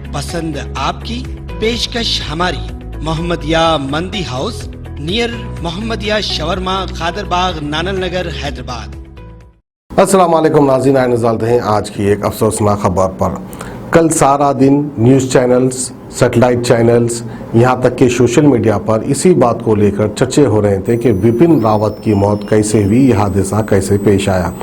पसंद आपकी, पेशकश हमारी। मोहम्मदिया मंदी house near Mohammadia shawarma, Khadarbagh, नानल नगर, हैदराबाद। अस्सलाम वालेकुम नाज़रीन, आए नज़र हैं आज की एक अफसोसनाक खबर पर। कल सारा दिन न्यूज़ चैनल्स, सैटेलाइट चैनल्स, यहाँ तक कि सोशल मीडिया पर इसी बात को लेकर चर्चे हो रहे थे कि विपिन रावत की मौत कैसे हुई, यह हादसा कैसे पेश आया।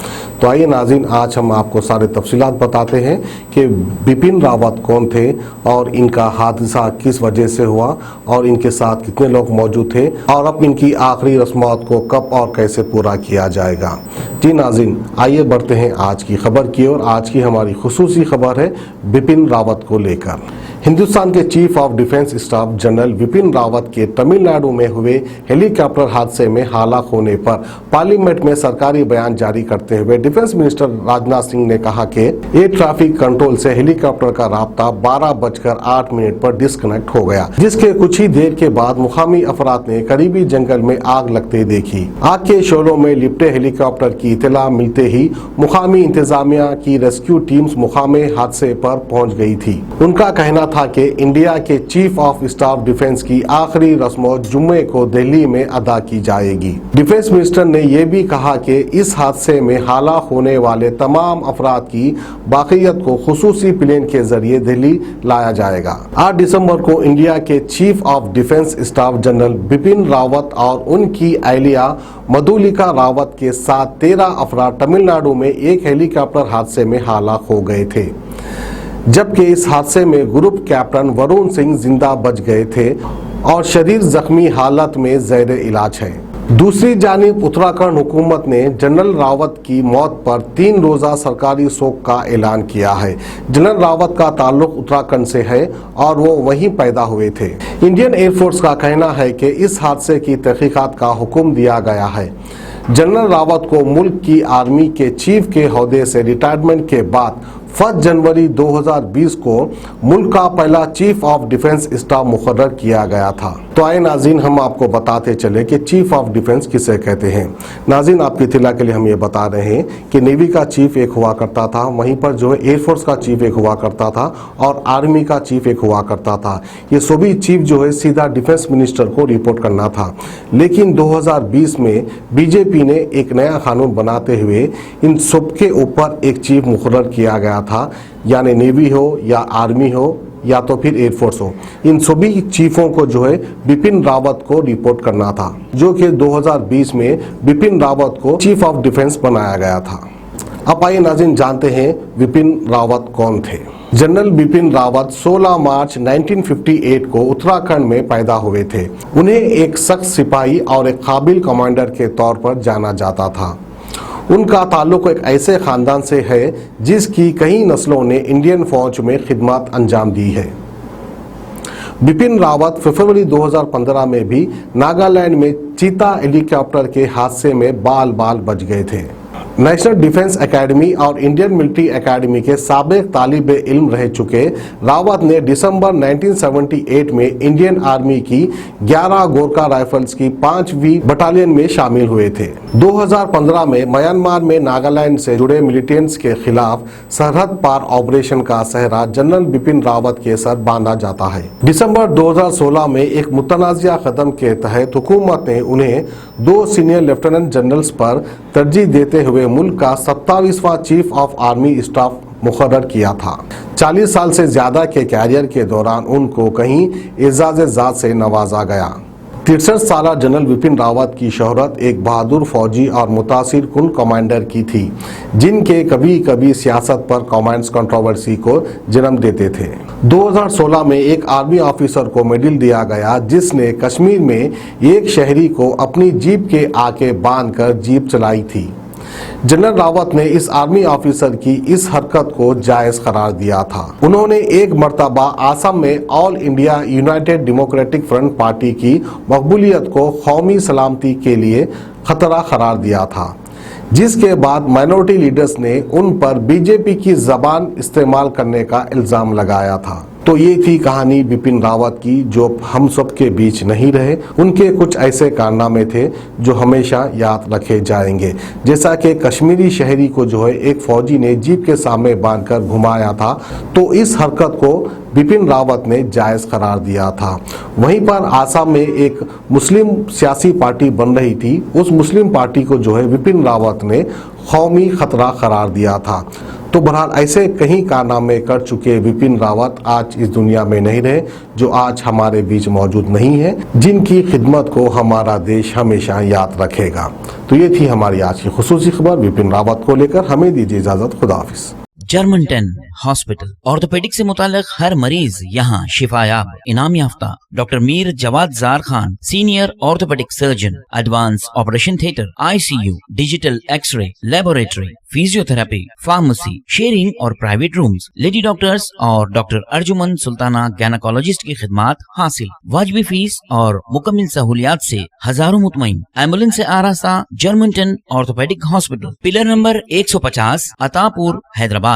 तो आइए नाज़रीन, आज हम आपको सारे तफसीलात बताते हैं कि विपिन रावत कौन थे और इनका हादसा किस वजह से हुआ और इनके साथ कितने लोग मौजूद थे और अब इनकी आखिरी रस्मात को कब और कैसे पूरा किया जाएगा। जी नाज़रीन, आइए बढ़ते हैं आज की खबर की ओर। आज की हमारी खुसूसी खबर है विपिन रावत को लेकर। हिंदुस्तान के chief of defence staff general Vipin Rawat के तमिलनाडु में हुए हेलीकॉप्टर हादसे में हलाक होने पर पार्लियामेंट में सरकारी बयान जारी करते हुए डिफेंस मिनिस्टर राजनाथ सिंह ने कहा कि एयर ट्रैफिक कंट्रोल से हेलीकॉप्टर का राब्ता 12:08 पर डिस्कनेक्ट हो गया, जिसके कुछ ही देर के बाद मुकामी अफराद ने करीबी जंगल में आग लगते देखी। आग के शोलों में लिपटे हेलीकॉप्टर की इत्तला मिलते ही मुकामी इंतजामिया की रेस्क्यू टीम्स मुकामी हादसे पर पहुंच गई थी। उनका कहना था कि इंडिया के चीफ ऑफ स्टाफ डिफेंस की आखिरी रस्म जुम्मे को दिल्ली में अदा की जाएगी। डिफेंस मिनिस्टर ने यह भी कहा कि इस हादसे में हलाक होने वाले तमाम अफराद की बाकियत को खुसूसी प्लेन के जरिए दिल्ली लाया जाएगा। 8 दिसंबर को इंडिया के chief of defence staff general Bipin Rawat और उनकी अहलिया मधुलिका रावत के साथ 13 अफराद तमिलनाडु में एक हेलीकॉप्टर हादसे में हलाक हो गए थे, जबकि इस हादसे में ग्रुप कैप्टन वरुण सिंह जिंदा बच गए थे और शरीर जख्मी हालत में ज़ेर इलाज है। दूसरी जानिब उत्तराखंड हुकूमत ने जनरल रावत की मौत पर 3 रोज़ा सरकारी शोक का ऐलान किया है। जनरल रावत का ताल्लुक उत्तराखंड से है और वो वहीं पैदा हुए थे। इंडियन एयरफोर्स का कहना है कि इस हादसे की तहकीकात का हुक्म दिया गया है। जनरल रावत को मुल्क की आर्मी के चीफ के ओहदे से रिटायरमेंट के बाद 1 जनवरी 2020 को मुल्क का पहला चीफ ऑफ डिफेंस स्टाफ मुकर्रर किया गया था। तो आए नाज़रीन, हम आपको बताते चले कि चीफ ऑफ डिफेंस किसे कहते हैं। नाज़रीन, आपकी इत्तला के लिए हम ये बता रहे हैं कि नेवी का चीफ एक हुआ करता था, वहीं पर जो है एयरफोर्स का चीफ एक हुआ करता था और आर्मी का चीफ एक हुआ करता था। ये सभी चीफ जो है सीधा डिफेंस मिनिस्टर को रिपोर्ट करना था। लेकिन 2020 में बीजेपी ने एक नया कानून बनाते हुए इन सबके ऊपर एक चीफ मुकर्रर किया गया था, यानी नेवी हो या आर्मी हो या तो फिर एयरफोर्स हो, इन सभी चीफों को जो है विपिन रावत को रिपोर्ट करना था, जो कि 2020 में विपिन रावत को चीफ ऑफ डिफेंस बनाया गया था। अब आइए नाज़रीन, जानते हैं विपिन रावत कौन थे। जनरल बिपिन रावत 16 मार्च 1958 को उत्तराखंड में पैदा हुए थे। उन्हें एक सख्त सिपाही और एक काबिल कमांडर के तौर पर जाना जाता था। उनका ताल्लुक एक ऐसे खानदान से है जिसकी कई नस्लों ने इंडियन फौज में खिदमत अंजाम दी है। बिपिन रावत फरवरी 2015 में भी नागालैंड में चीता हेलीकॉप्टर के हादसे में बाल बाल बच गए थे। नेशनल डिफेंस एकेडमी और इंडियन मिलिट्री एकेडमी के साबिक तालिब इल्म रह चुके रावत ने दिसंबर 1978 में इंडियन आर्मी की 11 गोरखा राइफल्स की 5वीं बटालियन में शामिल हुए थे। 2015 में म्यांमार में नागालैंड से जुड़े मिलिटेंट्स के खिलाफ सरहद पार ऑपरेशन का सहरा जनरल बिपिन रावत के सर बांधा जाता है। दिसंबर 2016 में एक मुतनाज़िया कदम के तहत हुकूमत ने उन्हें 2 सीनियर लेफ्टिनेंट जनरल्स पर तरजीह देते हुए मुल्क का 27वां चीफ ऑफ आर्मी स्टाफ मुकर्रर किया था। 40 साल से ज्यादा के कैरियर के दौरान उनको कहीं एजाज़-ए-ज़ात से नवाजा गया। 63 साल जनरल विपिन रावत की शोहरत एक बहादुर फौजी और मुतासिर कुन कमांडर की थी, जिनके कभी कभी सियासत पर कमेंट्स कंट्रोवर्सी को जन्म देते थे। 2016 में एक आर्मी ऑफिसर को मेडल दिया गया जिसने कश्मीर में एक शहरी को अपनी जीप के आगे बांधकर जीप चलाई थी। जनरल रावत ने इस आर्मी ऑफिसर की इस हरकत को जायज करार दिया था। उन्होंने एक मर्तबा आसाम में all India United democratic front party की मकबूलियत को कौमी सलामती के लिए खतरा करार दिया था, जिसके बाद माइनॉरिटी लीडर्स ने उन पर बीजेपी की जबान इस्तेमाल करने का इल्जाम लगाया था। तो ये थी कहानी बिपिन रावत की, जो हम सब के बीच नहीं रहे। उनके कुछ ऐसे कारनामे थे जो हमेशा याद रखे जाएंगे, जैसा कि कश्मीरी शहरी को जो है एक फौजी ने जीप के सामने बांधकर घुमाया था। तो इस हरकत को बिपिन रावत ने जायज करार दिया था। वहीं पर आसाम में एक मुस्लिम सियासी पार्टी बन रही थी, उस मुस्लिम पार्टी को जो है बिपिन रावत ने कौमी खतरा करार दिया था। तो बहरहाल ऐसे कई कारनामे कर चुके बिपिन रावत आज इस दुनिया में नहीं रहे, जो आज हमारे बीच मौजूद नहीं है, जिनकी खिदमत को हमारा देश हमेशा याद रखेगा। तो ये थी हमारी आज की खुसूसी खबर बिपिन रावत को लेकर। हमें दीजिए इजाजत, खुदा हाफिज। जर्मन 10 हॉस्पिटल ऑर्थोपेडिक से मुताल्लिक हर मरीज यहाँ शिफायाब। इनाम याफ्ता doctor Mir Jawad Zar Khan, senior orthopaedic surgeon, advance operation theatre, ICU, digital x-ray, laboratory, physiotherapy, pharmacy, sharing और प्राइवेट रूम्स, लेडी डॉक्टर्स और डॉक्टर अर्जुमन सुल्ताना गैनकोलॉजिस्ट की खिदमत हासिल। वाजबी फीस और मुकम्मल सहूलियात से हजारों मुतमईन। एम्बुलेंस से आरास्ता German 10 orthopaedic hospital, pillar number 150, Attapur, Hyderabad.